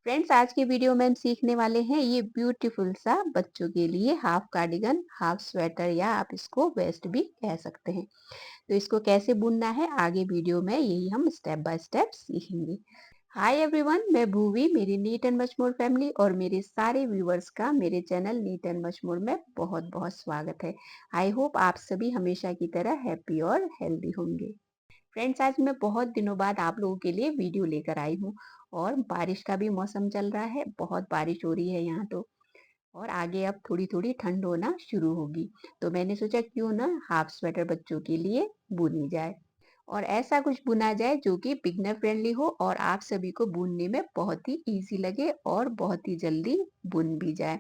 Friends, आज के video में हम सीखने वाले हैं ये ब्यूटीफुल सा बच्चों के लिए हाफ कार्डिगन, हाफ स्वेटर या आप इसको वेस्ट भी कह सकते हैं। तो इसको कैसे बुनना है आगे वीडियो में यही हम स्टेप बाय स्टेप सीखेंगे। हाय एवरीवन, मैं भूवी, मेरी नीट एंड मचमोर फैमिली और मेरे सारे व्यूवर्स का मेरे चैनल नीट एंड मचमोर में बहुत बहुत स्वागत है। आई होप आप सभी हमेशा की तरह हैप्पी और हेल्दी होंगे। फ्रेंड्स, आज मैं बहुत दिनों बाद आप लोगों के लिए वीडियो लेकर आई हूँ और बारिश का भी मौसम चल रहा है, बहुत बारिश हो रही है यहाँ तो। और आगे अब थोड़ी थोड़ी ठंड होना शुरू होगी, तो मैंने सोचा क्यों ना हाफ स्वेटर बच्चों के लिए बुनी जाए और ऐसा कुछ बुना जाए जो कि बिगनर फ्रेंडली हो और आप सभी को बुनने में बहुत ही इजी लगे और बहुत ही जल्दी बुन भी जाए।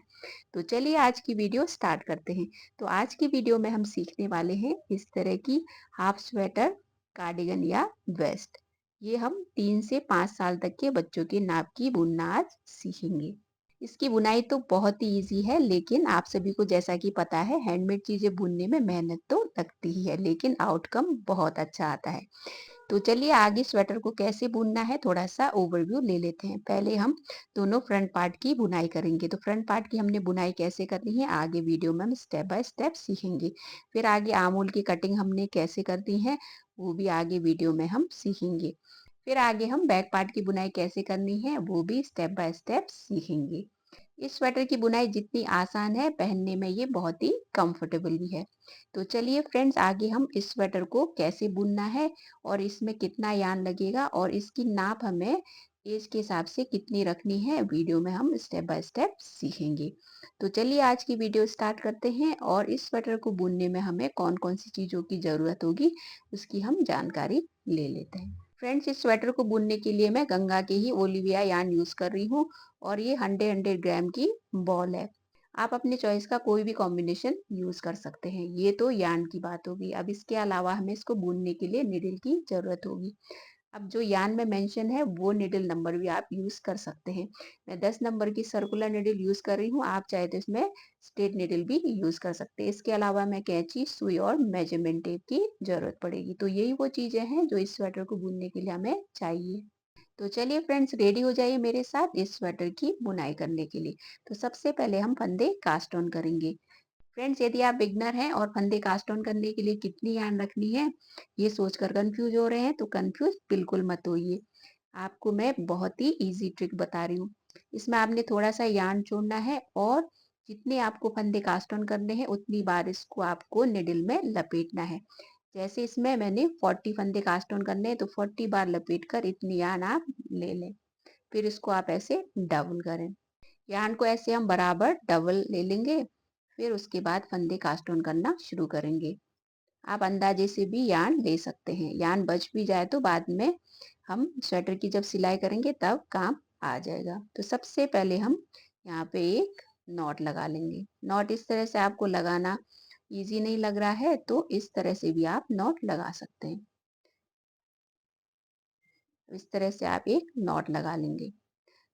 तो चलिए आज की वीडियो स्टार्ट करते हैं। तो आज की वीडियो में हम सीखने वाले हैं इस तरह की हाफ स्वेटर, कार्डिगन या वेस्ट। ये हम 3 से 5 साल तक के बच्चों के नाप की बुनना आज सीखेंगे। इसकी बुनाई तो बहुत ही इजी है, लेकिन आप सभी को जैसा कि पता है हैंडमेड चीजें बुनने में मेहनत तो लगती ही है, लेकिन आउटकम बहुत अच्छा आता है। तो चलिए आगे स्वेटर को कैसे बुनना है थोड़ा सा ओवरव्यू ले लेते हैं। पहले हम दोनों फ्रंट पार्ट की बुनाई करेंगे। तो फ्रंट पार्ट की हमने बुनाई कैसे करनी है आगे वीडियो में हम स्टेप बाय स्टेप सीखेंगे। फिर आगे आर्म की कटिंग हमने कैसे करनी है वो भी आगे वीडियो में हम सीखेंगे। फिर आगे हम बैक पार्ट की बुनाई कैसे करनी है वो भी स्टेप बाय स्टेप सीखेंगे। इस स्वेटर की बुनाई जितनी आसान है, पहनने में ये बहुत ही कंफर्टेबल भी है। तो चलिए फ्रेंड्स, आगे हम इस स्वेटर को कैसे बुनना है और इसमें कितना यार्न लगेगा और इसकी नाप हमें एज के हिसाब से कितनी रखनी है वीडियो में हम स्टेप बाय स्टेप सीखेंगे। तो चलिए आज की वीडियो स्टार्ट करते हैं और इस स्वेटर को बुनने में हमें कौन कौन सी चीज़ों की ज़रूरत होगी उसकी हम जानकारी ले लेते हैं। फ्रेंड्स, इस स्वेटर को बुनने के लिए मैं गंगा के ही ओलिविया यार्न यूज़ कर रही हूँ और ये 100 ग्राम की बॉल है। आप अपने चॉइस का कोई भी कॉम्बिनेशन यूज कर सकते हैं। ये तो यार्न की बात होगी। अब इसके अलावा हमें इसको बुनने के लिए निडल की जरूरत होगी। अब जो यार्न में मेंशन है वो निडल नंबर भी आप यूज कर सकते हैं। मैं 10 नंबर की सर्कुलर निडल यूज कर रही हूँ, आप चाहे तो इसमें स्ट्रेट निडल भी यूज कर सकते हैं। इसके अलावा मैं कैंची, सुई और मेजरमेंट टेप की जरूरत पड़ेगी। तो यही वो चीजें हैं जो इस स्वेटर को बुनने के लिए हमें चाहिए। तो चलिए फ्रेंड्स, रेडी हो जाइए मेरे साथ इस स्वेटर की बुनाई करने के लिए। तो सबसे पहले हम फंदे कास्ट ऑन करेंगे। फ्रेंड्स, यदि आप बिगनर हैं और फंदे कास्ट ऑन करने के लिए कितनी यार्न रखनी है ये सोचकर कंफ्यूज हो रहे हैं तो कंफ्यूज बिल्कुल मत होइए। आपको मैं बहुत ही इजी ट्रिक बता रही हूँ। इसमें आपने थोड़ा सा यार्न छोड़ना है और जितने आपको फंदे कास्ट ऑन करने हैं उतनी बार इसको आपको निडल में लपेटना है। जैसे इसमें मैंने 40 फंदे कास्ट ऑन करने हैं तो 40 बार लपेट कर इतनी यार्न आप ले लें। फिर इसको आप ऐसे डबल करें। यार्न को ऐसे हम बराबर डबल ले लेंगे। फिर उसके बाद फंदे कास्ट ऑन करना शुरू करेंगे। आप अंदाजे से भी यार्न ले सकते हैं। यार्न बच भी जाए तो बाद में हम स्वेटर की जब सिलाई करेंगे तब काम आ जाएगा। तो सबसे पहले हम यहाँ पे एक नॉट लगा लेंगे। नॉट इस तरह से आपको लगाना इजी नहीं लग रहा है तो इस तरह से भी आप नॉट लगा सकते हैं। इस तरह से आप एक नॉट लगा लेंगे।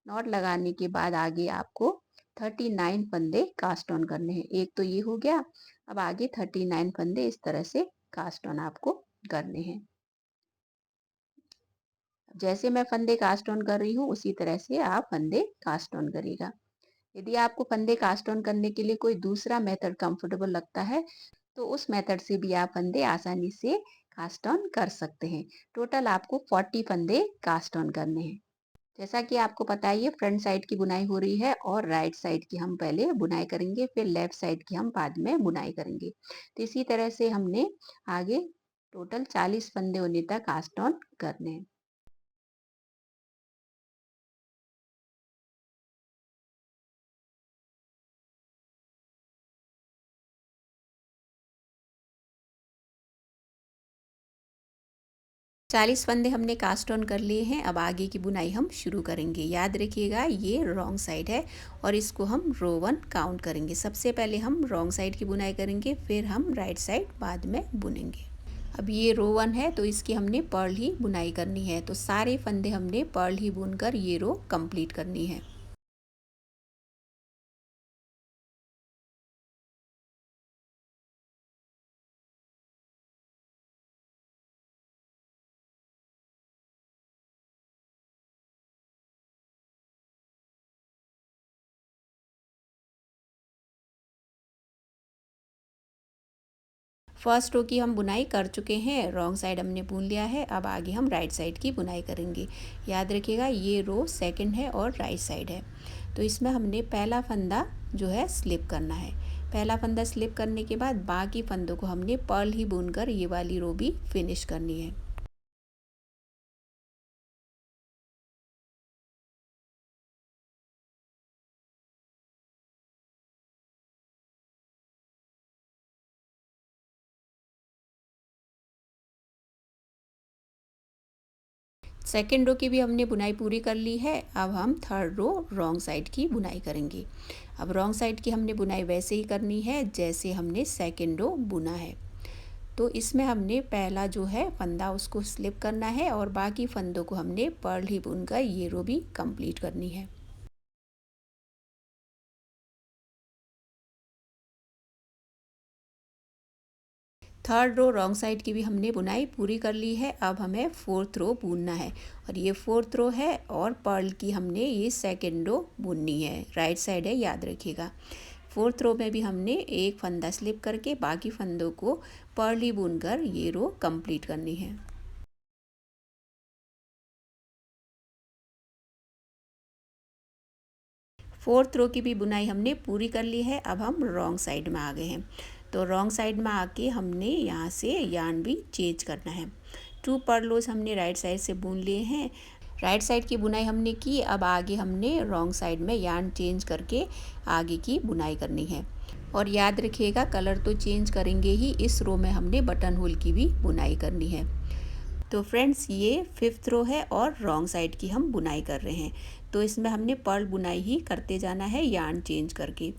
नॉट लगाने के बाद आगे आपको 39 फंदे कास्ट ऑन करने हैं। एक तो ये हो गया। अब आगे 39 फंदे इस तरह से कास्ट ऑन आपको करने हैं। जैसे मैं फंदे कास्ट ऑन कर रही हूँ उसी तरह से आप फंदे कास्ट ऑन करिएगा। यदि आपको फंदे कास्ट ऑन करने के लिए कोई दूसरा मेथड कंफर्टेबल लगता है तो उस मेथड से भी आप फंदे आसानी से कास्ट ऑन कर सकते हैं। टोटल आपको 40 फंदे कास्ट ऑन करने हैं। जैसा कि आपको पता है ये फ्रंट साइड की बुनाई हो रही है और राइट साइड की हम पहले बुनाई करेंगे, फिर लेफ्ट साइड की हम बाद में बुनाई करेंगे। तो इसी तरह से हमने आगे टोटल 40 फंदे होने तक कास्ट ऑन करने हैं। 40 फंदे हमने कास्ट ऑन कर लिए हैं। अब आगे की बुनाई हम शुरू करेंगे। याद रखिएगा ये रॉन्ग साइड है और इसको हम रो 1 काउंट करेंगे। सबसे पहले हम रॉन्ग साइड की बुनाई करेंगे, फिर हम राइट साइड बाद में बुनेंगे। अब ये रो 1 है तो इसकी हमने पर्ल ही बुनाई करनी है। तो सारे फंदे हमने पर्ल ही बुनकर ये रो कंप्लीट करनी है। फर्स्ट रो की हम बुनाई कर चुके हैं, रॉन्ग साइड हमने बुन लिया है। अब आगे हम राइट साइड की बुनाई करेंगे। याद रखिएगा ये रो सेकंड है और राइट साइड है। तो इसमें हमने पहला फंदा जो है स्लिप करना है। पहला फंदा स्लिप करने के बाद बाकी फंदों को हमने पर्ल ही बुनकर ये वाली रो भी फिनिश करनी है। सेकेंड रो की भी हमने बुनाई पूरी कर ली है। अब हम थर्ड रो रॉन्ग साइड की बुनाई करेंगे। अब रॉन्ग साइड की हमने बुनाई वैसे ही करनी है जैसे हमने सेकेंड रो बुना है। तो इसमें हमने पहला जो है फंदा उसको स्लिप करना है और बाकी फंदों को हमने पर्ल ही बुनकर ये रो भी कंप्लीट करनी है। थर्ड रो रॉन्ग साइड की भी हमने बुनाई पूरी कर ली है। अब हमें फोर्थ रो बुनना है और ये फोर्थ रो है और पर्ल की हमने ये सेकेंड रो बुननी है। राइट साइड है, याद रखिएगा। फोर्थ रो में भी हमने एक फंदा स्लिप करके बाकी फंदों को पर्ल ही बुनकर ये रो कंप्लीट करनी है। फोर्थ रो की भी बुनाई हमने पूरी कर ली है। अब हम रॉन्ग साइड में आ गए हैं। तो रॉन्ग साइड में आके हमने यहाँ से यार्न भी चेंज करना है। 2 पर्लोस हमने राइट साइड से बुन लिए हैं। राइट साइड की बुनाई हमने की। अब आगे हमने रॉन्ग साइड में यार्न चेंज करके आगे की बुनाई करनी है। और याद रखिएगा कलर तो चेंज करेंगे ही, इस रो में हमने बटन होल की भी बुनाई करनी है। तो फ्रेंड्स ये फिफ्थ रो है और रॉन्ग साइड की हम बुनाई कर रहे हैं। तो इसमें हमने पर्ल बुनाई ही करते जाना है यार्न चेंज करके।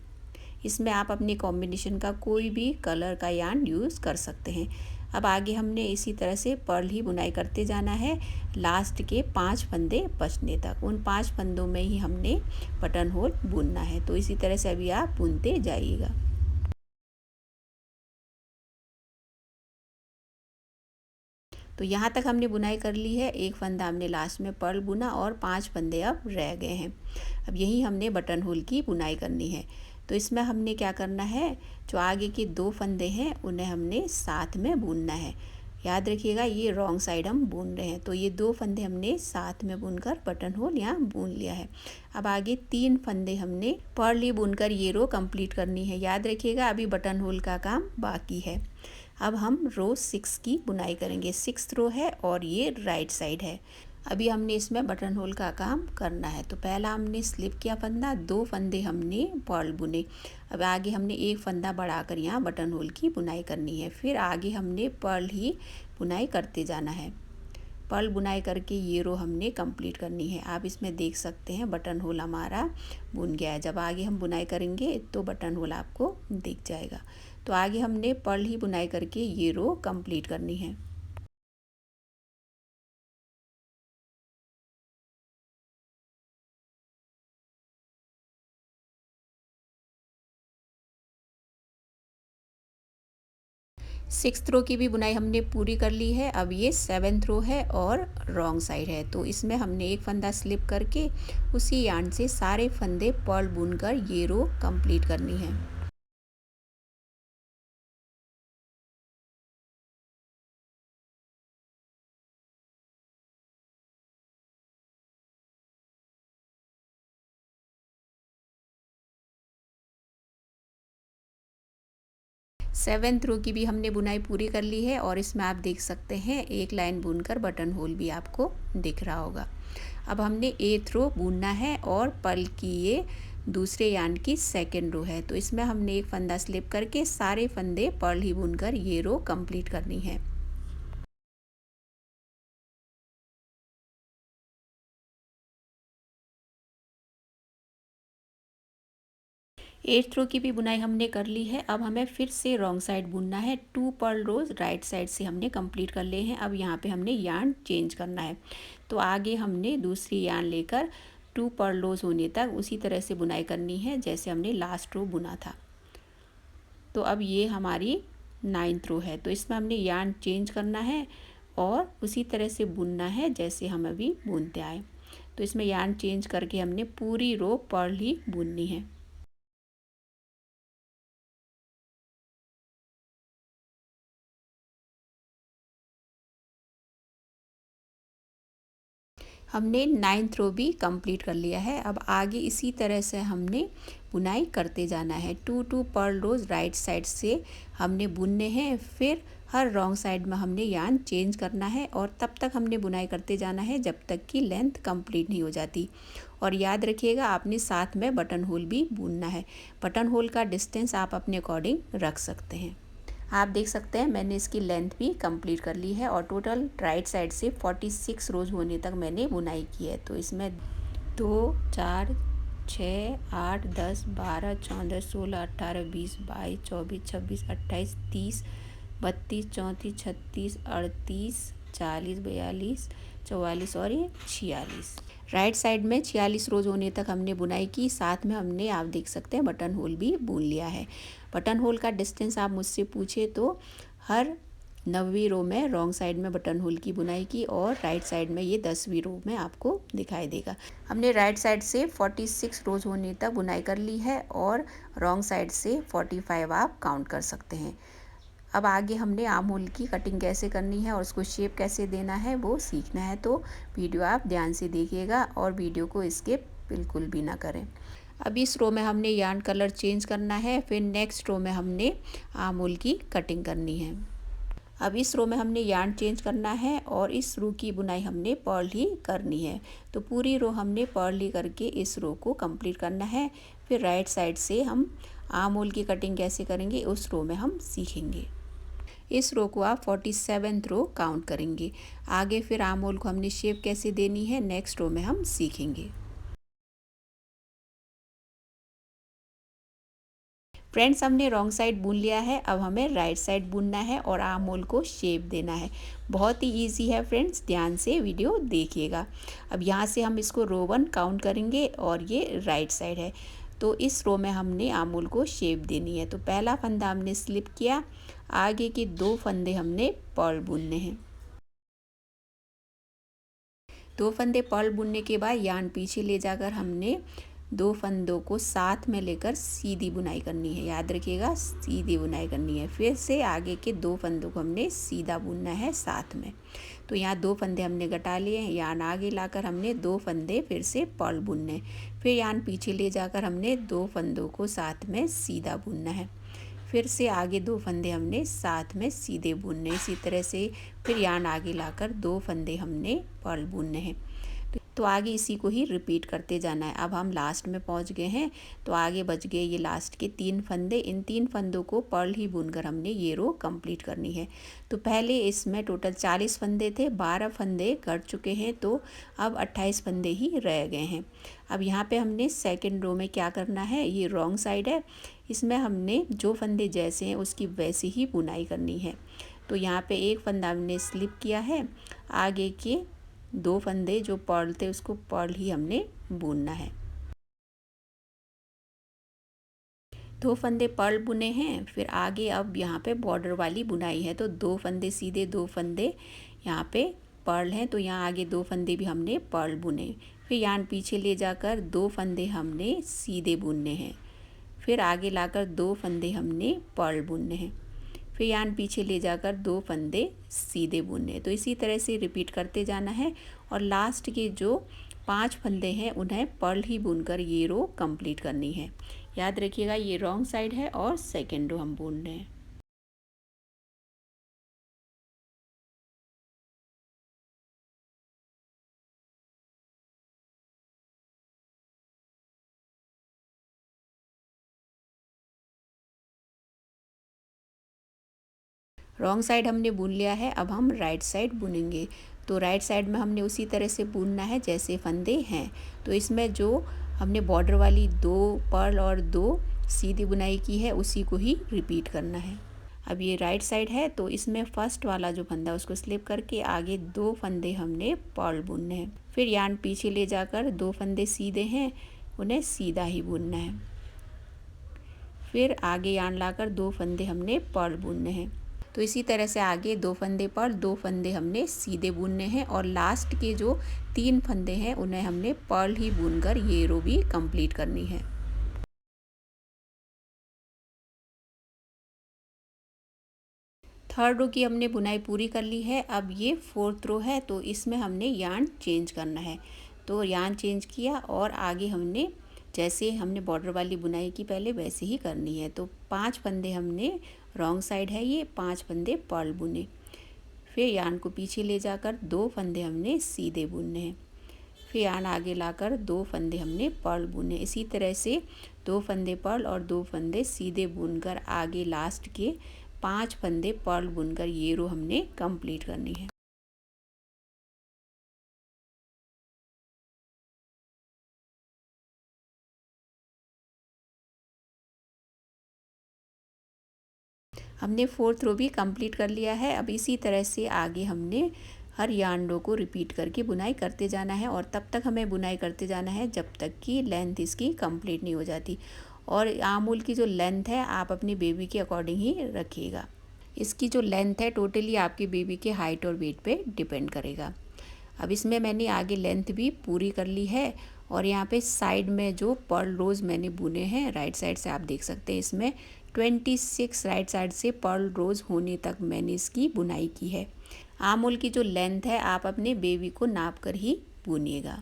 इसमें आप अपने कॉम्बिनेशन का कोई भी कलर का यार्न यूज़ कर सकते हैं। अब आगे हमने इसी तरह से पर्ल ही बुनाई करते जाना है लास्ट के 5 फंदे बचने तक। उन 5 फंदों में ही हमने बटन होल बुनना है। तो इसी तरह से अभी आप बुनते जाइएगा। तो यहाँ तक हमने बुनाई कर ली है। एक फंदा हमने लास्ट में पर्ल बुना और 5 फंदे अब रह गए हैं। अब यही हमने बटन होल की बुनाई करनी है। तो इसमें हमने क्या करना है, जो आगे के 2 फंदे हैं उन्हें हमने साथ में बुनना है। याद रखिएगा ये रॉन्ग साइड हम बुन रहे हैं। तो ये 2 फंदे हमने साथ में बुनकर बटन होल यहाँ बुन लिया है। अब आगे 3 फंदे हमने पर्ल ही बुनकर ये रो कंप्लीट करनी है। याद रखिएगा अभी बटन होल का काम बाकी है। अब हम रो 6 की बुनाई करेंगे। 6th रो है और ये राइट साइड है। अभी हमने इसमें बटन होल का काम करना है। तो पहला हमने स्लिप किया फंदा, 2 फंदे हमने पर्ल बुने। अब आगे हमने एक फंदा बढ़ाकर यहाँ बटन होल की बुनाई करनी है। फिर आगे हमने पर्ल ही बुनाई करते जाना है। पर्ल बुनाई करके ये रो हमने कंप्लीट करनी है। आप इसमें देख सकते हैं बटन होल हमारा बुन गया है। जब आगे हम बुनाई करेंगे तो बटन होल आपको दिख जाएगा। तो आगे हमने पर्ल ही बुनाई करके ये रो कंप्लीट करनी है। सिक्स्थ रो की भी बुनाई हमने पूरी कर ली है। अब ये 7th रो है और रॉन्ग साइड है। तो इसमें हमने एक फंदा स्लिप करके उसी यार्न से सारे फंदे पर्ल बुनकर ये रो कंप्लीट करनी है। सेवेंथ रो की भी हमने बुनाई पूरी कर ली है और इसमें आप देख सकते हैं एक लाइन बुनकर बटन होल भी आपको दिख रहा होगा। अब हमने 8th रो बुनना है और पर्ल की ये दूसरे यार्न की सेकेंड रो है। तो इसमें हमने एक फंदा स्लिप करके सारे फंदे पर्ल ही बुनकर ये रो कंप्लीट करनी है। 8th रो की भी बुनाई हमने कर ली है। अब हमें फिर से रॉन्ग साइड बुनना है। 2 पर्ल रोज राइट साइड से हमने कंप्लीट कर लिए हैं। अब यहाँ पे हमने यार्न चेंज करना है। तो आगे हमने दूसरी यार्न लेकर 2 पर्ल रोज होने तक उसी तरह से बुनाई करनी है जैसे हमने लास्ट रो बुना था। तो अब ये हमारी 9th रो है। तो इसमें हमने यार्न चेंज करना है और उसी तरह से बुनना है जैसे हम अभी बुनते आए। तो इसमें यार्न चेंज करके हमने पूरी रो पर्ल ही बुननी है। हमने 9th रो भी कंप्लीट कर लिया है। अब आगे इसी तरह से हमने बुनाई करते जाना है। 2 पर्ल रोज राइट साइड से हमने बुनने हैं, फिर हर रॉन्ग साइड में हमने यार्न चेंज करना है और तब तक हमने बुनाई करते जाना है जब तक कि लेंथ कंप्लीट नहीं हो जाती। और याद रखिएगा आपने साथ में बटन होल भी बुनना है। बटन होल का डिस्टेंस आप अपने अकॉर्डिंग रख सकते हैं। आप देख सकते हैं मैंने इसकी लेंथ भी कंप्लीट कर ली है और टोटल राइट साइड से 46 रोज होने तक मैंने बुनाई की है। तो इसमें 2, 4, 6, 8, 10, 12, 14, 16, 18, 20, 22, 24, 26, 28, 30, 32, 34, 36, 38, 40, 42, 44 और ये 46। राइट साइड में 46 रोज होने तक हमने बुनाई की। साथ में हमने आप देख सकते हैं बटन होल भी बुन लिया है। बटन होल का डिस्टेंस आप मुझसे पूछे तो हर 9वीं रो में रॉन्ग साइड में बटन होल की बुनाई की और राइट साइड में ये 10वीं रो में आपको दिखाई देगा। हमने राइट साइड से 46 रोज होने तक बुनाई कर ली है और रॉन्ग साइड से 45 आप काउंट कर सकते हैं। अब आगे हमने आर्म होल की कटिंग कैसे करनी है और उसको शेप कैसे देना है वो सीखना है। तो वीडियो आप ध्यान से देखिएगा और वीडियो को स्किप बिल्कुल भी ना करें। अब इस रो में हमने यार्न कलर चेंज करना है, फिर नेक्स्ट रो में हमने आर्म होल की कटिंग करनी है। अब इस रो में हमने यार्न चेंज करना है और इस रो की बुनाई हमने पर्ल ही करनी है। तो पूरी रो हमने पर्ल ही करके इस रो को कंप्लीट करना है। फिर राइट साइड से हम आर्म होल की कटिंग कैसे करेंगे उस रो में हम सीखेंगे। इस रो को आप 47th रो काउंट करेंगे। आगे फिर आर्म होल को हमने शेप कैसे देनी है नेक्स्ट रो में हम सीखेंगे। फ्रेंड्स हमने रॉन्ग साइड बुन लिया है, अब हमें राइट साइड बुनना है और आर्म होल को शेप देना है। बहुत ही इजी है फ्रेंड्स, ध्यान से वीडियो देखिएगा। अब यहाँ से हम इसको रो 1 काउंट करेंगे और ये राइट साइड है। तो इस रो में हमने आर्म होल को शेप देनी है। तो पहला फंदा हमने स्लिप किया, आगे के 2 फंदे हमने पर्ल बुनने हैं। 2 फंदे पर्ल बुनने के बाद यार्न पीछे ले जाकर हमने 2 फंदों को साथ में लेकर सीधी बुनाई करनी है। याद रखिएगा सीधी बुनाई करनी है। फिर से आगे के 2 फंदों को हमने सीधा बुनना है साथ में। तो यहाँ 2 फंदे हमने घटा लिए हैं, यार्न आगे लाकर हमने 2 फंदे फिर से पर्ल बुनने, फिर यार्न पीछे ले जाकर हमने 2 फंदों को साथ में सीधा बुनना है। फिर से आगे 2 फंदे हमने साथ में सीधे बुनने। इसी तरह से फिर यार्न आगे लाकर 2 फंदे हमने पर्ल बुनने हैं। तो आगे इसी को ही रिपीट करते जाना है। अब हम लास्ट में पहुंच गए हैं, तो आगे बच गए ये लास्ट के 3 फंदे। इन 3 फंदों को पर्ल ही बुनकर हमने ये रो कंप्लीट करनी है। तो पहले इसमें टोटल 40 फंदे थे, 12 फंदे कट चुके हैं, तो अब 28 फंदे ही रह गए हैं। अब यहाँ पे हमने सेकेंड रो में क्या करना है, ये रॉन्ग साइड है, इसमें हमने जो फंदे जैसे हैं उसकी वैसी ही बुनाई करनी है। तो यहाँ पे एक फंदा हमने स्लिप किया है, आगे के 2 फंदे जो पर्ल थे उसको पर्ल ही हमने बुनना है। 2 फंदे पर्ल बुने हैं, फिर आगे अब यहाँ पे बॉर्डर वाली बुनाई है। तो 2 फंदे सीधे, 2 फंदे यहाँ पे पर्ल हैं, तो यहाँ आगे 2 फंदे भी हमने पर्ल बुने। फिर यार्न पीछे ले जाकर 2 फंदे हमने सीधे बुनने हैं, फिर आगे लाकर 2 फंदे हमने पर्ल बुनने हैं, फिर यार्न पीछे ले जाकर 2 फंदे सीधे बुनने। तो इसी तरह से रिपीट करते जाना है और लास्ट के जो 5 फंदे हैं उन्हें पर्ल ही बुनकर ये रो कंप्लीट करनी है। याद रखिएगा ये रॉन्ग साइड है और सेकेंड रो हम बुन रहे हैं। रॉन्ग साइड हमने बुन लिया है, अब हम राइट साइड बुनेंगे। तो राइट साइड में हमने उसी तरह से बुनना है जैसे फंदे हैं। तो इसमें जो हमने बॉर्डर वाली 2 पर्ल और 2 सीधी बुनाई की है उसी को ही रिपीट करना है। अब ये राइट साइड है, तो इसमें फर्स्ट वाला जो फंदा उसको स्लिप करके आगे 2 फंदे हमने पर्ल बुनने हैं। फिर यार्न पीछे ले जाकर 2 फंदे सीधे हैं उन्हें सीधा ही बुनना है। फिर आगे यार्न लाकर 2 फंदे हमने पर्ल बुनने हैं। तो इसी तरह से आगे 2 फंदे पर्ल, 2 फंदे हमने सीधे बुनने हैं और लास्ट के जो 3 फंदे हैं उन्हें हमने पर्ल ही बुनकर ये रो भी कंप्लीट करनी है। 3rd रो की हमने बुनाई पूरी कर ली है। अब ये 4th रो है, तो इसमें हमने यार्न चेंज करना है। तो यार्न चेंज किया और आगे हमने जैसे हमने बॉर्डर वाली बुनाई की पहले वैसे ही करनी है। तो 5 फंदे हमने रॉन्ग साइड है ये 5 फंदे पर्ल बुने। फिर यार्न को पीछे ले जाकर 2 फंदे हमने सीधे बुनने हैं। फिर यार्न आगे लाकर 2 फंदे हमने पर्ल बुने। इसी तरह से 2 फंदे पर्ल और 2 फंदे सीधे बुनकर आगे लास्ट के 5 फंदे पर्ल बुनकर ये रो हमने कंप्लीट करनी है। हमने 4th रो भी कंप्लीट कर लिया है। अब इसी तरह से आगे हमने हर यार्न रो को रिपीट करके बुनाई करते जाना है और तब तक हमें बुनाई करते जाना है जब तक कि लेंथ इसकी कंप्लीट नहीं हो जाती। और आमूल की जो लेंथ है आप अपनी बेबी के अकॉर्डिंग ही रखिएगा। इसकी जो लेंथ है टोटली आपकी बेबी के हाइट और वेट पे डिपेंड करेगा। अब इसमें मैंने आगे लेंथ भी पूरी कर ली है और यहाँ पे साइड में जो पर्ल रोज़ मैंने बुने हैं राइट साइड से आप देख सकते हैं, इसमें 26 राइट साइड से पर्ल रोज़ होने तक मैंने इसकी बुनाई की है। आमूल की जो लेंथ है आप अपने बेबी को नाप कर ही बुनिएगा।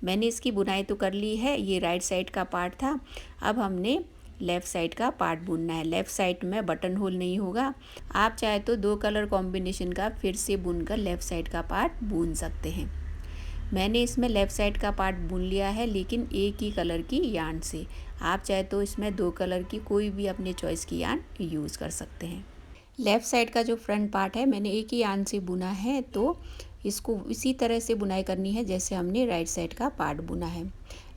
मैंने इसकी बुनाई तो कर ली है, ये राइट साइड का पार्ट था। अब हमने लेफ़्ट साइड का पार्ट बुनना है। लेफ़्ट साइड में बटन होल नहीं होगा। आप चाहे तो 2 कलर कॉम्बिनेशन का फिर से बुनकर लेफ़्ट साइड का पार्ट बुन सकते हैं। मैंने इसमें लेफ़्ट साइड का पार्ट बुन लिया है, लेकिन एक ही कलर की यार्न से। आप चाहे तो इसमें 2 कलर की कोई भी अपने चॉइस की यार्न यूज़ कर सकते हैं। लेफ़्ट साइड का जो फ्रंट पार्ट है मैंने एक ही यार्न से बुना है, तो इसको इसी तरह से बुनाई करनी है जैसे हमने राइट साइड का पार्ट बुना है।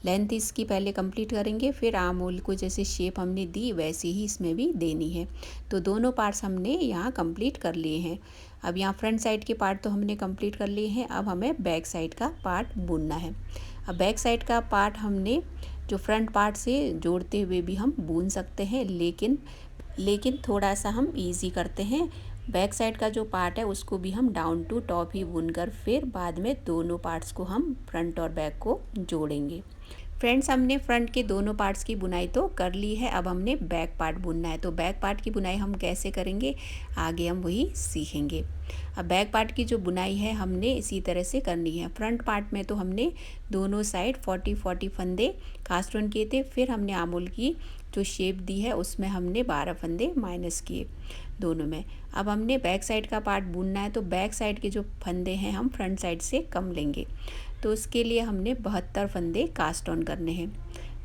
लेंथ इसकी पहले कंप्लीट करेंगे, फिर आर्म होल को जैसे शेप हमने दी वैसे ही इसमें भी देनी है। तो दोनों पार्ट्स हमने यहाँ कंप्लीट कर लिए हैं। अब यहाँ फ्रंट साइड के पार्ट तो हमने कंप्लीट कर लिए हैं। अब हमें बैक साइड का पार्ट बुनना है। अब बैक साइड का पार्ट हमने जो फ्रंट पार्ट से जोड़ते हुए भी हम बुन सकते हैं, लेकिन थोड़ा सा हम इजी करते हैं। बैक साइड का जो पार्ट है उसको भी हम डाउन टू टॉप ही बुनकर फिर बाद में दोनों पार्ट्स को हम फ्रंट और बैक को जोड़ेंगे। फ्रेंड्स, हमने फ्रंट के दोनों पार्ट्स की बुनाई तो कर ली है। अब हमने बैक पार्ट बुनना है। तो बैक पार्ट की बुनाई हम कैसे करेंगे आगे हम वही सीखेंगे। अब बैक पार्ट की जो बुनाई है हमने इसी तरह से करनी है। फ्रंट पार्ट में तो हमने दोनों साइड 40-40 फंदे कास्ट ऑन किए थे। फिर हमने आमूल की जो शेप दी है उसमें हमने 12 फंदे माइनस किए दोनों में। अब हमने बैक साइड का पार्ट बुनना है, तो बैक साइड के जो फंदे हैं हम फ्रंट साइड से कम लेंगे। तो उसके लिए हमने 72 फंदे कास्ट ऑन करने हैं।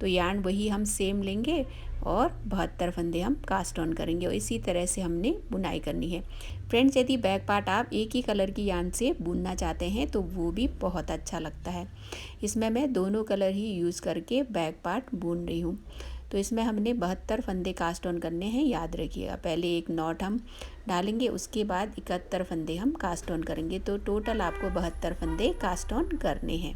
तो यार्न वही हम सेम लेंगे और 72 फंदे हम कास्ट ऑन करेंगे और इसी तरह से हमने बुनाई करनी है। फ्रेंड्स, यदि बैक पार्ट आप एक ही कलर की यार्न से बुनना चाहते हैं तो वो भी बहुत अच्छा लगता है। इसमें मैं दोनों कलर ही यूज़ करके बैक पार्ट बुन रही हूँ। तो इसमें हमने 72 फंदे कास्ट ऑन करने हैं, याद रखिएगा। पहले एक नॉट हम डालेंगे, उसके बाद 71 फंदे हम कास्ट ऑन करेंगे। तो टोटल आपको 72 फंदे कास्ट ऑन करने हैं।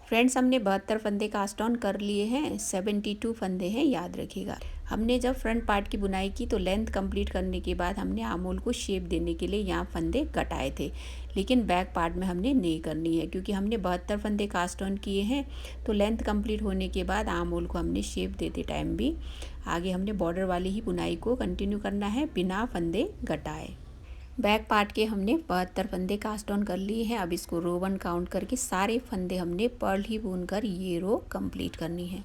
फ्रेंड्स, हमने 72 फंदे कास्ट ऑन कर लिए हैं। 72 फंदे हैं, याद रखिएगा। हमने जब फ्रंट पार्ट की बुनाई की तो लेंथ कंप्लीट करने के बाद हमने आर्म होल को शेप देने के लिए यहाँ फंदे घटाए थे, लेकिन बैक पार्ट में हमने नहीं करनी है क्योंकि हमने 72 फंदे कास्ट ऑन किए हैं। तो लेंथ कंप्लीट होने के बाद आर्म होल को हमने शेप देते टाइम भी आगे हमने बॉर्डर वाली ही बुनाई को कंटिन्यू करना है बिना फंदे घटाए। बैक पार्ट के हमने 72 फंदे कास्ट ऑन कर लिए हैं। अब इसको रो 1 काउंट करके सारे फंदे हमने पर्ल ही बुनकर ये रो कंप्लीट करनी है।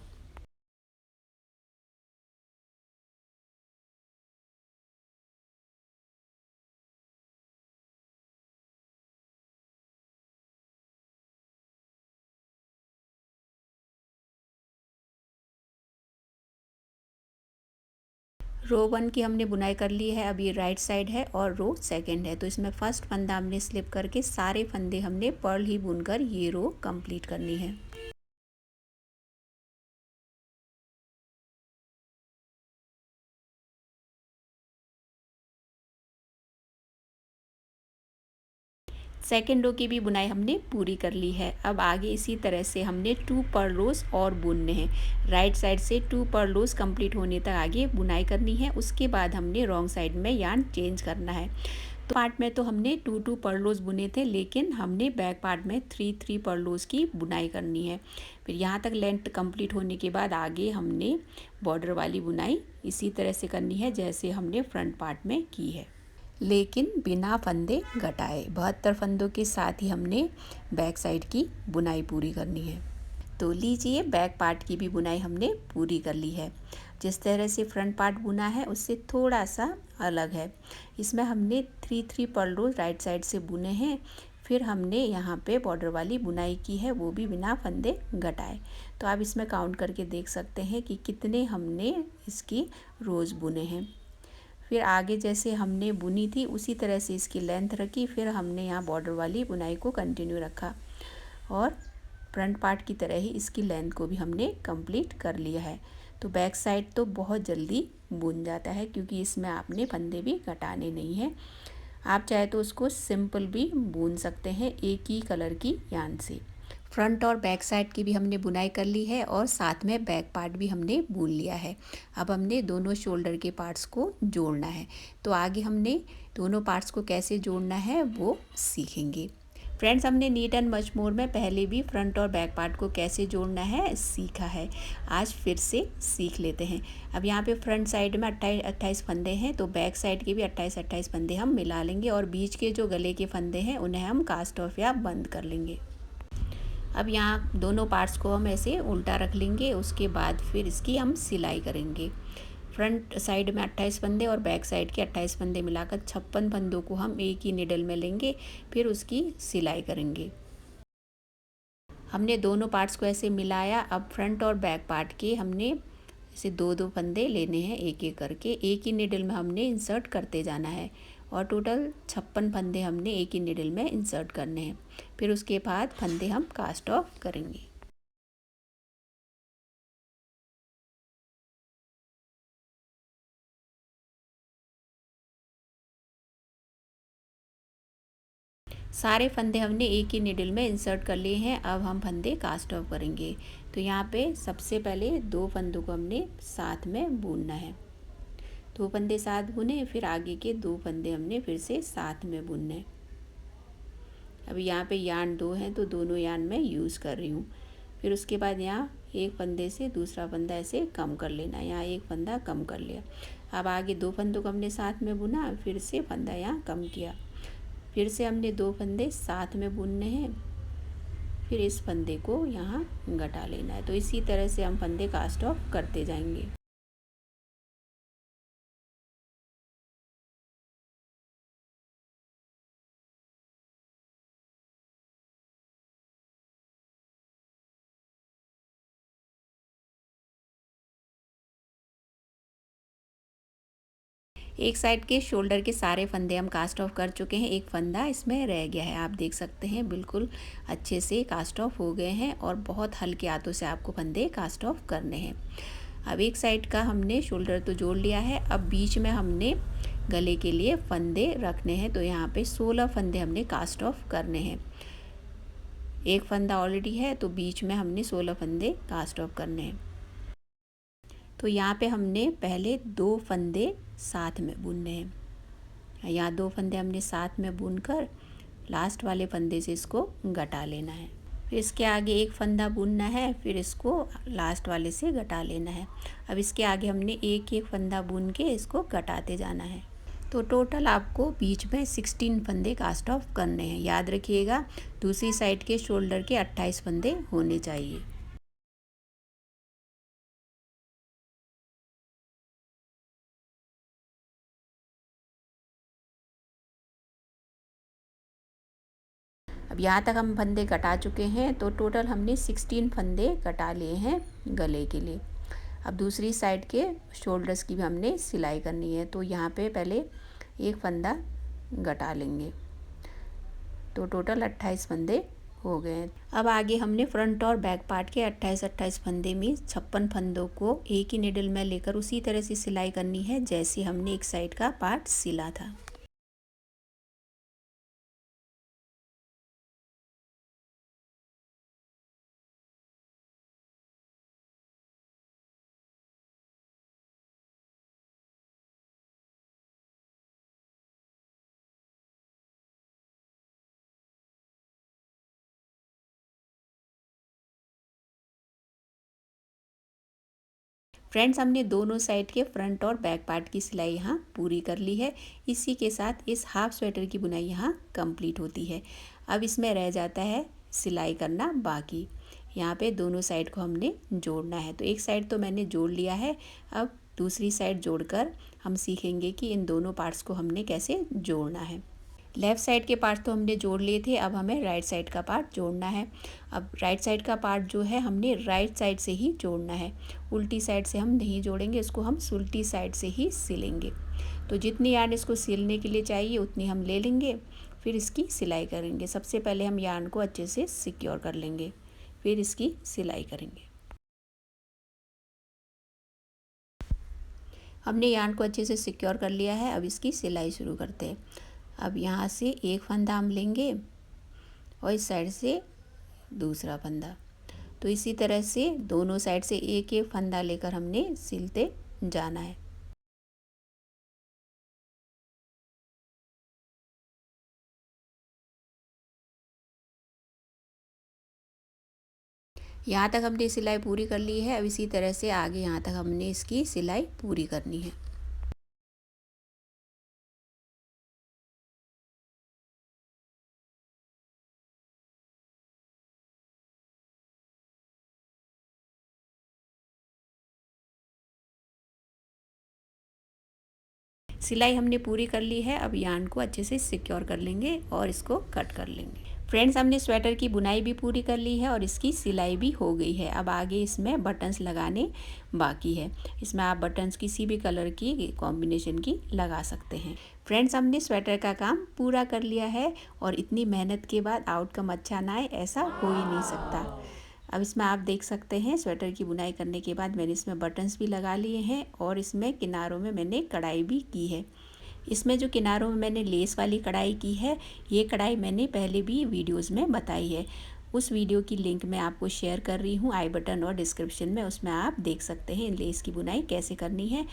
रो 1 की हमने बुनाई कर ली है। अब ये राइट साइड है और रो सेकंड है। तो इसमें फर्स्ट फंदा हमने स्लिप करके सारे फंदे हमने पर्ल ही बुनकर ये रो कंप्लीट करनी है। सेकेंड रो की भी बुनाई हमने पूरी कर ली है। अब आगे इसी तरह से हमने 2 पर्ल रोज और बुनने हैं। राइट साइड से 2 पर्ल रोज कंप्लीट होने तक आगे बुनाई करनी है। उसके बाद हमने रॉन्ग साइड में यार्न चेंज करना है। तो पार्ट में तो हमने 2 पर्ल रोज बुने थे, लेकिन हमने बैक पार्ट में 3 पर्ल रोज की बुनाई करनी है। फिर यहाँ तक लेंथ कंप्लीट होने के बाद आगे हमने बॉर्डर वाली बुनाई इसी तरह से करनी है जैसे हमने फ्रंट पार्ट में की है, लेकिन बिना फंदे घटाए। 72 फंदों के साथ ही हमने बैक साइड की बुनाई पूरी करनी है। तो लीजिए, बैक पार्ट की भी बुनाई हमने पूरी कर ली है। जिस तरह से फ्रंट पार्ट बुना है उससे थोड़ा सा अलग है। इसमें हमने 3 पर्ल रोज राइट साइड से बुने हैं। फिर हमने यहाँ पे बॉर्डर वाली बुनाई की है, वो भी बिना फंदे घटाए। तो आप इसमें काउंट करके देख सकते हैं कि कितने हमने इसकी रोज़ बुने हैं। फिर आगे जैसे हमने बुनी थी उसी तरह से इसकी लेंथ रखी। फिर हमने यहाँ बॉर्डर वाली बुनाई को कंटिन्यू रखा और फ्रंट पार्ट की तरह ही इसकी लेंथ को भी हमने कंप्लीट कर लिया है। तो बैक साइड तो बहुत जल्दी बुन जाता है क्योंकि इसमें आपने फंदे भी घटाने नहीं हैं। आप चाहे तो उसको सिंपल भी बुन सकते हैं एक ही कलर की यार्न से। फ्रंट और बैक साइड की भी हमने बुनाई कर ली है और साथ में बैक पार्ट भी हमने बुन लिया है। अब हमने दोनों शोल्डर के पार्ट्स को जोड़ना है। तो आगे हमने दोनों पार्ट्स को कैसे जोड़ना है वो सीखेंगे। फ्रेंड्स, हमने नीट एंड मच मोर में पहले भी फ्रंट और बैक पार्ट को कैसे जोड़ना है सीखा है। आज फिर से सीख लेते हैं। अब यहाँ पे फ्रंट साइड में 28 फंदे हैं, तो बैक साइड के भी 28 फंदे हम मिला लेंगे और बीच के जो गले के फंदे हैं उन्हें हम कास्ट ऑफ या बंद कर लेंगे। अब यहाँ दोनों पार्ट्स को हम ऐसे उल्टा रख लेंगे। उसके बाद फिर इसकी हम सिलाई करेंगे। फ्रंट साइड में 28 फंदे और बैक साइड के 28 फंदे मिलाकर 56 फंदों को हम एक ही निडल में लेंगे, फिर उसकी सिलाई करेंगे। हमने दोनों पार्ट्स को ऐसे मिलाया। अब फ्रंट और बैक पार्ट के हमने ऐसे 2 फंदे लेने हैं एक एक करके। एक ही निडल में हमने इंसर्ट करते जाना है और टोटल 56 फंदे हमने एक ही निडल में इंसर्ट करने हैं। फिर उसके बाद फंदे हम कास्ट ऑफ करेंगे। सारे फंदे हमने एक ही निडल में इंसर्ट कर लिए हैं। अब हम फंदे कास्ट ऑफ करेंगे। तो यहाँ पे सबसे पहले 2 फंदों को हमने साथ में बुनना है। 2 फंदे साथ बुने, फिर आगे के 2 फंदे हमने फिर से साथ में बुनने। अब यहाँ पे यार्न 2 हैं तो दोनों यार्न मैं यूज़ कर रही हूँ। फिर उसके बाद यहाँ एक फंदे से दूसरा फंदा ऐसे कम कर लेना। यहाँ एक फंदा कम कर लिया। अब आगे 2 फंदों को हमने साथ में बुना, फिर से फंदा यहाँ कम किया। फिर से हमने 2 फंदे साथ में बुनने हैं, फिर इस फंदे को यहाँ घटा लेना है। तो इसी तरह से हम फंदे कास्ट ऑफ करते जाएंगे। एक साइड के शोल्डर के सारे फंदे हम कास्ट ऑफ कर चुके हैं। एक फंदा इसमें रह गया है, आप देख सकते हैं बिल्कुल अच्छे से कास्ट ऑफ हो गए हैं और बहुत हल्के हाथों से आपको फंदे कास्ट ऑफ करने हैं। अब एक साइड का हमने शोल्डर तो जोड़ लिया है। अब बीच में हमने गले के लिए फंदे रखने हैं। तो यहाँ पे 16 फंदे हमने कास्ट ऑफ करने हैं। एक फंदा ऑलरेडी है तो बीच में हमने 16 फंदे कास्ट ऑफ करने हैं। तो यहाँ पे हमने पहले 2 फंदे साथ में बुनने हैं। यहाँ 2 फंदे हमने साथ में बुनकर लास्ट वाले फंदे से इसको घटा लेना है। फिर इसके आगे एक फंदा बुनना है, फिर इसको लास्ट वाले से घटा लेना है। अब इसके आगे हमने एक एक फंदा बुन के इसको घटाते जाना है। तो टोटल आपको बीच में 16 फंदे कास्ट ऑफ करने हैं। याद रखिएगा दूसरी साइड के शोल्डर के 28 फंदे होने चाहिए। अब यहाँ तक हम फंदे कटा चुके हैं। तो टोटल हमने 16 फंदे कटा लिए हैं गले के लिए। अब दूसरी साइड के शोल्डर्स की भी हमने सिलाई करनी है। तो यहाँ पे पहले एक फंदा घटा लेंगे। तो टोटल 28 फंदे हो गए हैं। अब आगे हमने फ्रंट और बैक पार्ट के 28 फंदे में 56 फंदों को एक ही निडल में लेकर उसी तरह से सिलाई करनी है जैसे हमने एक साइड का पार्ट सिला था। फ्रेंड्स, हमने दोनों साइड के फ्रंट और बैक पार्ट की सिलाई यहाँ पूरी कर ली है। इसी के साथ इस हाफ स्वेटर की बुनाई यहाँ कंप्लीट होती है। अब इसमें रह जाता है सिलाई करना बाकी। यहाँ पे दोनों साइड को हमने जोड़ना है। तो एक साइड तो मैंने जोड़ लिया है, अब दूसरी साइड जोड़कर हम सीखेंगे कि इन दोनों पार्ट्स को हमने कैसे जोड़ना है। लेफ़्ट साइड के पार्ट तो हमने जोड़ लिए थे, अब हमें राइट साइड का पार्ट जोड़ना है। अब राइट साइड का पार्ट जो है हमने राइट साइड से ही जोड़ना है, उल्टी साइड से हम नहीं जोड़ेंगे, इसको हम उल्टी साइड से ही सिलेंगे। तो जितनी यार्न इसको सिलने के लिए चाहिए उतनी हम ले लेंगे, फिर इसकी सिलाई करेंगे। सबसे पहले हम यार्न को अच्छे से सिक्योर कर लेंगे, फिर इसकी सिलाई करेंगे। हमने यार्न को अच्छे से सिक्योर कर लिया है, अब इसकी सिलाई शुरू करते हैं। अब यहाँ से एक फंदा हम लेंगे और इस साइड से दूसरा फंदा। तो इसी तरह से दोनों साइड से एक एक फंदा लेकर हमने सिलते जाना है। यहाँ तक हमने सिलाई पूरी कर ली है। अब इसी तरह से आगे यहाँ तक हमने इसकी सिलाई पूरी करनी है। सिलाई हमने पूरी कर ली है। अब यार्न को अच्छे से सिक्योर कर लेंगे और इसको कट कर लेंगे। फ्रेंड्स, हमने स्वेटर की बुनाई भी पूरी कर ली है और इसकी सिलाई भी हो गई है। अब आगे इसमें बटन्स लगाने बाकी है। इसमें आप बटन्स किसी भी कलर की कॉम्बिनेशन की लगा सकते हैं। फ्रेंड्स, हमने स्वेटर का काम पूरा कर लिया है और इतनी मेहनत के बाद आउटकम अच्छा ना आए ऐसा हो ही नहीं सकता। अब इसमें आप देख सकते हैं स्वेटर की बुनाई करने के बाद मैंने इसमें बटन्स भी लगा लिए हैं और इसमें किनारों में मैंने कढ़ाई भी की है। इसमें जो किनारों में मैंने लेस वाली कढ़ाई की है, ये कढ़ाई मैंने पहले भी वीडियोस में बताई है। उस वीडियो की लिंक मैं आपको शेयर कर रही हूँ आई बटन और डिस्क्रिप्शन में, उसमें आप देख सकते हैं लेस की बुनाई कैसे करनी है।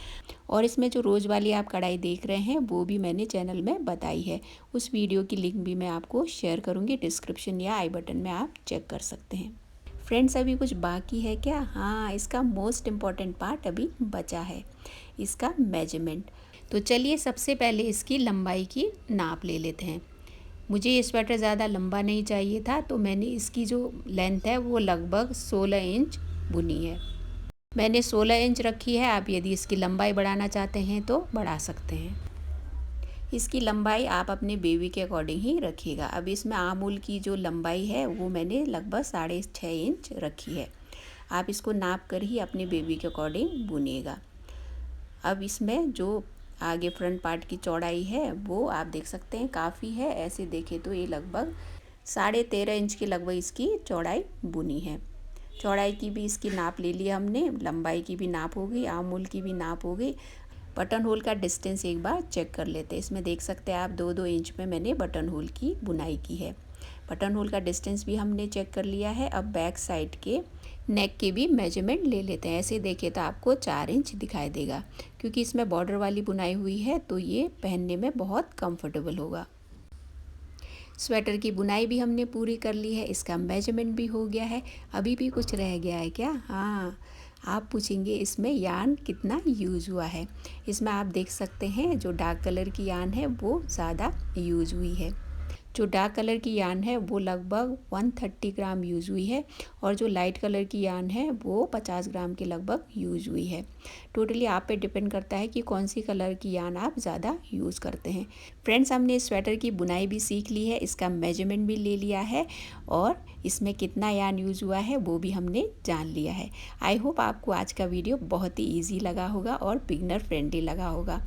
और इसमें जो रोज़ वाली आप कढ़ाई देख रहे हैं वो भी मैंने चैनल में बताई है। उस वीडियो की लिंक भी मैं आपको शेयर करूँगी डिस्क्रिप्शन या आई बटन में, आप चेक कर सकते हैं। फ्रेंड्स, अभी कुछ बाकी है क्या? हाँ, इसका मोस्ट इम्पॉर्टेंट पार्ट अभी बचा है, इसका मेजरमेंट। तो चलिए सबसे पहले इसकी लंबाई की नाप ले लेते हैं। मुझे ये स्वेटर ज़्यादा लंबा नहीं चाहिए था, तो मैंने इसकी जो लेंथ है वो लगभग 16 इंच बुनी है। मैंने 16 इंच रखी है। आप यदि इसकी लंबाई बढ़ाना चाहते हैं तो बढ़ा सकते हैं। इसकी लंबाई आप अपने बेबी के अकॉर्डिंग ही रखिएगा। अब इसमें आमूल की जो लंबाई है वो मैंने लगभग 6.5 इंच रखी है। आप इसको नाप कर ही अपने बेबी के अकॉर्डिंग बुनिएगा। अब इसमें जो आगे फ्रंट पार्ट की चौड़ाई है वो आप देख सकते हैं काफ़ी है। ऐसे देखें तो ये लगभग 13.5 इंच के लगभग इसकी चौड़ाई बुनी है। चौड़ाई की भी इसकी नाप ले लिया हमने, लंबाई की भी नाप हो गई, आमूल की भी नाप हो गई। बटन होल का डिस्टेंस एक बार चेक कर लेते हैं। इसमें देख सकते हैं आप 2-2 इंच में मैंने बटन होल की बुनाई की है। बटन होल का डिस्टेंस भी हमने चेक कर लिया है। अब बैक साइड के नेक के भी मेजरमेंट ले लेते हैं। ऐसे देखें तो आपको 4 इंच दिखाई देगा, क्योंकि इसमें बॉर्डर वाली बुनाई हुई है तो ये पहनने में बहुत कंफर्टेबल होगा। स्वेटर की बुनाई भी हमने पूरी कर ली है, इसका मेजरमेंट भी हो गया है। अभी भी कुछ रह गया है क्या? हाँ, आप पूछेंगे इसमें यार्न कितना यूज़ हुआ है। इसमें आप देख सकते हैं जो डार्क कलर की यार्न है वो ज़्यादा यूज़ हुई है। जो डार्क कलर की यार्न है वो लगभग 130 ग्राम यूज़ हुई है और जो लाइट कलर की यार्न है वो 50 ग्राम के लगभग यूज़ हुई है। टोटली आप पे डिपेंड करता है कि कौन सी कलर की यार्न आप ज़्यादा यूज़ करते हैं। फ्रेंड्स, हमने इस स्वेटर की बुनाई भी सीख ली है, इसका मेजरमेंट भी ले लिया है और इसमें कितना यार्न यूज़ हुआ है वो भी हमने जान लिया है। आई होप आपको आज का वीडियो बहुत ही ईजी लगा होगा और बिगनर फ्रेंडली लगा होगा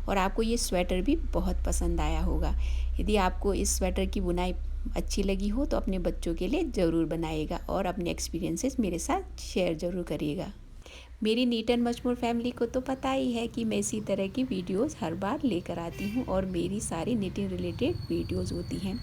और आपको ये स्वेटर भी बहुत पसंद आया होगा। यदि आपको इस स्वेटर की बुनाई अच्छी लगी हो तो अपने बच्चों के लिए ज़रूर बनाइएगा और अपने एक्सपीरियंसेस मेरे साथ शेयर ज़रूर करिएगा। मेरी neat and much more family को तो पता ही है कि मैं इसी तरह की वीडियोस हर बार लेकर आती हूँ और मेरी सारी निटिंग रिलेटेड वीडियोस होती हैं।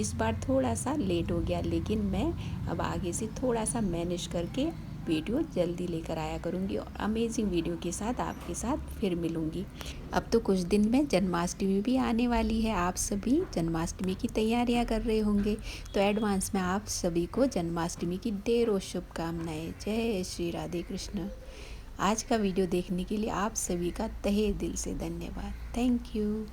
इस बार थोड़ा सा लेट हो गया, लेकिन मैं अब आगे से थोड़ा सा मैनेज करके वीडियो जल्दी लेकर आया करूँगी और अमेजिंग वीडियो के साथ आपके साथ फिर मिलूँगी। अब तो कुछ दिन में जन्माष्टमी भी आने वाली है। आप सभी जन्माष्टमी की तैयारियां कर रहे होंगे, तो एडवांस में आप सभी को जन्माष्टमी की ढेरों शुभकामनाएं। जय श्री राधे कृष्ण। आज का वीडियो देखने के लिए आप सभी का तहे दिल से धन्यवाद। Thank you.